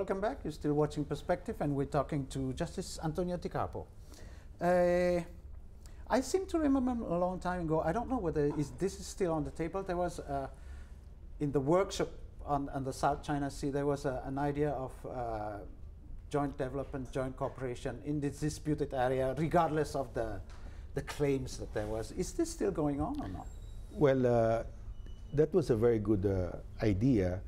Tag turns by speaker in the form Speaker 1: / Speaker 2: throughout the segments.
Speaker 1: welcome back. You're still watching Perspective, and we're talking to Justice Antonio Ticapo. I seem to remember a long time ago, I don't know whether this is still on the table, there was, in the workshop on the South China Sea, there was an idea of joint development, joint cooperation in this disputed area, regardless of the claims that there was. Is this still going on or not?
Speaker 2: Well, that was a very good idea.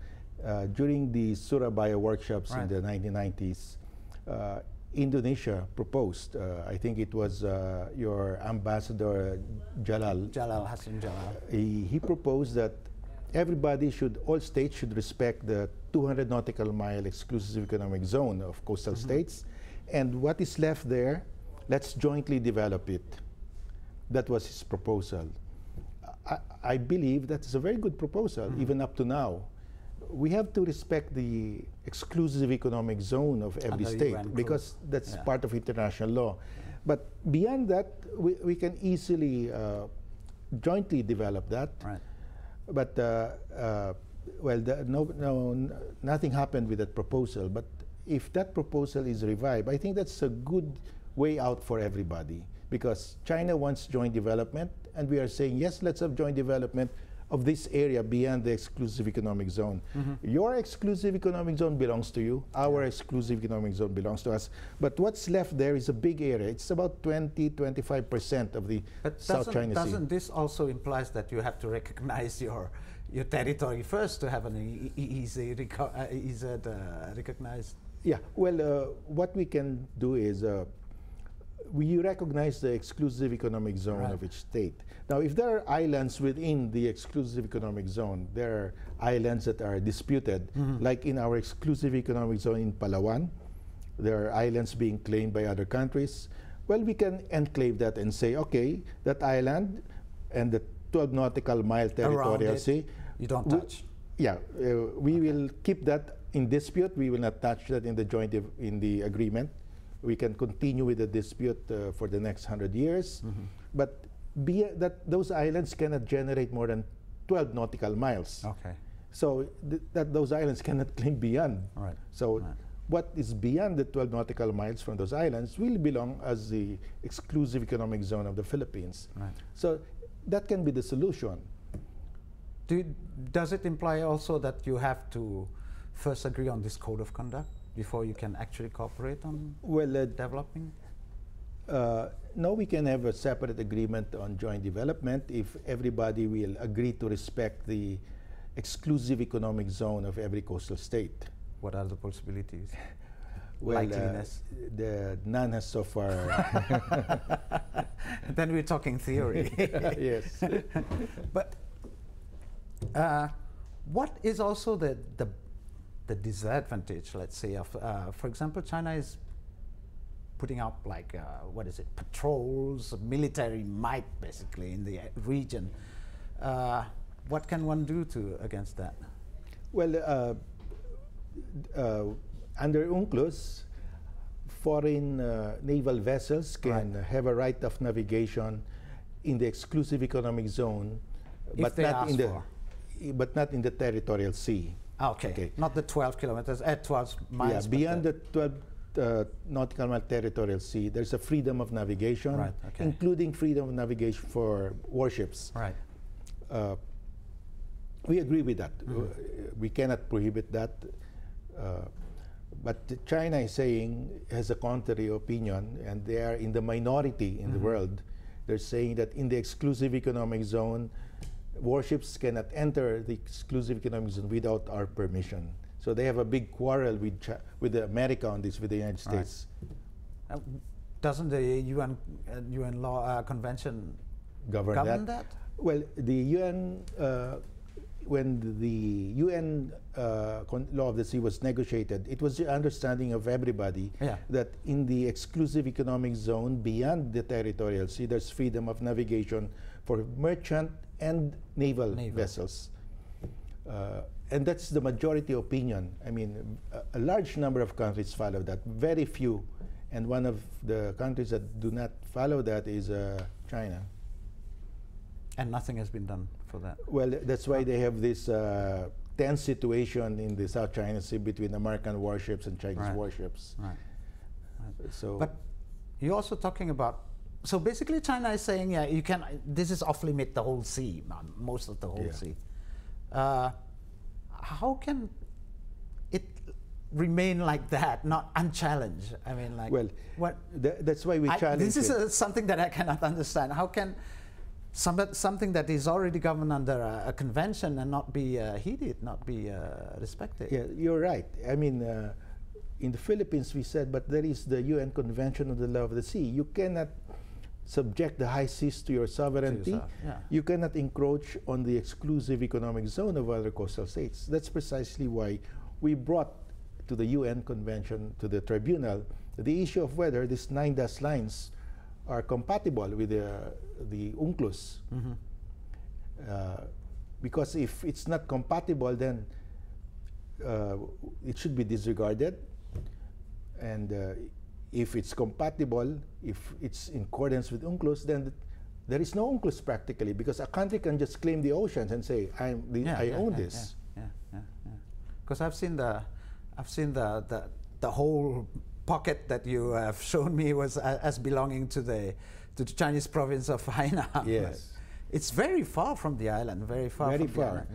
Speaker 2: During the Surabaya workshops in the 1990s, Indonesia proposed, I think it was your ambassador Jalal.
Speaker 1: Jalal, Hassan Jalal.
Speaker 2: He proposed that all states should respect the 200 nautical mile exclusive economic zone of coastal states, and what is left there, let's jointly develop it. That was his proposal. I believe that's a very good proposal, even up to now. We have to respect the exclusive economic zone of every state because that's part of international law. But beyond that, we can easily jointly develop that.
Speaker 1: Right.
Speaker 2: But nothing happened with that proposal. But if that proposal is revived, I think that's a good way out for everybody, because China wants joint development, and we are saying, yes, let's have joint development of this area beyond the exclusive economic zone. Your exclusive economic zone belongs to you. Our exclusive economic zone belongs to us. But what's left there is a big area. It's about 20–25% of the South China Sea.
Speaker 1: Doesn't this also implies that you have to recognize your territory first to have an easy recognized?
Speaker 2: Yeah. Well, what we can do is we recognize the exclusive economic zone of each state. Now, if there are islands within the exclusive economic zone, there are islands that are disputed, like in our exclusive economic zone in Palawan, there are islands being claimed by other countries. Well, we can enclave that and say, okay, that island and the 12 nautical mile territorial sea,
Speaker 1: you don't touch.
Speaker 2: Yeah, we will keep that in dispute. We will not touch that in the joint in the agreement. We can continue with the dispute for the next 100 years, but those islands cannot generate more than 12 nautical miles.
Speaker 1: Okay.
Speaker 2: So those islands cannot claim beyond.
Speaker 1: Right.
Speaker 2: So what is beyond the 12 nautical miles from those islands will belong as the exclusive economic zone of the Philippines.
Speaker 1: Right.
Speaker 2: So that can be the solution.
Speaker 1: Does it imply also that you have to first agree on this code of conduct before you can actually cooperate on developing?
Speaker 2: No, we can have a separate agreement on joint development if everybody will agree to respect the exclusive economic zone of every coastal state.
Speaker 1: What are the possibilities?
Speaker 2: Well,
Speaker 1: likeliness?
Speaker 2: None has so far.
Speaker 1: Then we're talking theory.
Speaker 2: Yes.
Speaker 1: But what is also the disadvantage, let's say, of, for example, China is putting up like, patrols, military might, basically, in the region. What can one do against that?
Speaker 2: Well, under UNCLOS, foreign naval vessels can have a right of navigation in the exclusive economic zone, but not in the territorial sea.
Speaker 1: Okay. Not the 12 kilometers, 12 miles.
Speaker 2: Yeah, beyond the 12 nautical mile territorial sea, there's a freedom of navigation, including freedom of navigation for warships.
Speaker 1: Right.
Speaker 2: We agree with that. We cannot prohibit that. But China is saying, has a contrary opinion, and they are in the minority in the world. They're saying that in the exclusive economic zone, warships cannot enter the exclusive economic zone without our permission. So they have a big quarrel with America on this, with the United States.
Speaker 1: Doesn't the UN law convention govern that?
Speaker 2: Well, the UN, when the UN law of the sea was negotiated, it was the understanding of everybody that in the exclusive economic zone beyond the territorial sea, there's freedom of navigation for merchant and naval vessels. And that's the majority opinion. I mean, a large number of countries follow that, very few. And one of the countries that do not follow that is China.
Speaker 1: And nothing has been done for that?
Speaker 2: Well, that's why they have this tense situation in the South China Sea between American warships and Chinese warships.
Speaker 1: Right.
Speaker 2: So,
Speaker 1: But you're also talking about, so basically China is saying, yeah, you can, this is off limit the whole sea, most of the whole sea. How can it remain like that, not unchallenged? I mean, like,
Speaker 2: well,
Speaker 1: what?
Speaker 2: that's why we challenge
Speaker 1: this is
Speaker 2: it.
Speaker 1: something that I cannot understand. How can something that is already governed under a convention and not be heeded, not be respected?
Speaker 2: Yeah, you're right. I mean, in the Philippines, we said, but there is the UN Convention on the Law of the Sea. You cannot subject the high seas to your sovereignty. You cannot encroach on the exclusive economic zone of other coastal states. That's precisely why we brought to the UN Convention, to the tribunal, the issue of whether these 9 dash lines are compatible with the UNCLOS. Because if it's not compatible, then it should be disregarded. And if it's compatible, if it's in accordance with UNCLOS, then there is no UNCLOS practically, because a country can just claim the oceans and say, I own this.
Speaker 1: Because I've seen the whole pocket that you have shown me was as belonging to the Chinese province of Hainan.
Speaker 2: Yes.
Speaker 1: It's very far from the island, very far.
Speaker 2: Very far.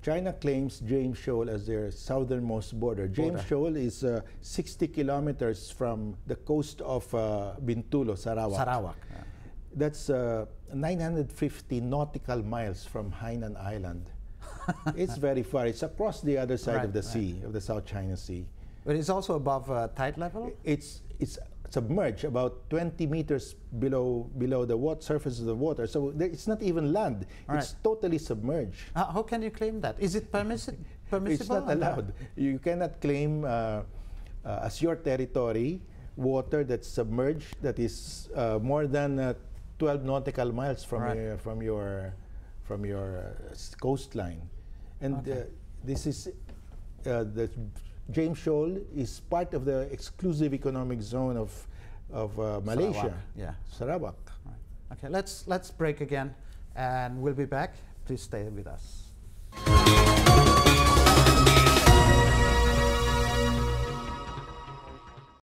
Speaker 2: China claims James Shoal as their southernmost border. James Shoal is 60 kilometers from the coast of Bintulu, Sarawak. That's 950 nautical miles from Hainan Island. It's very far. It's across the other side of the sea, of the South China Sea.
Speaker 1: But it's also above tide level?
Speaker 2: It's submerged about 20 meters below the surface of the water. So it's not even land. It's totally submerged.
Speaker 1: How can you claim that? Is it permissible?
Speaker 2: It's not allowed. You cannot claim as your territory water that's submerged, that is more than 12 nautical miles from your coastline. And this is the James Shoal is part of the exclusive economic zone of Malaysia. Sarawak.
Speaker 1: Okay, let's break again, and we'll be back. Please stay with us.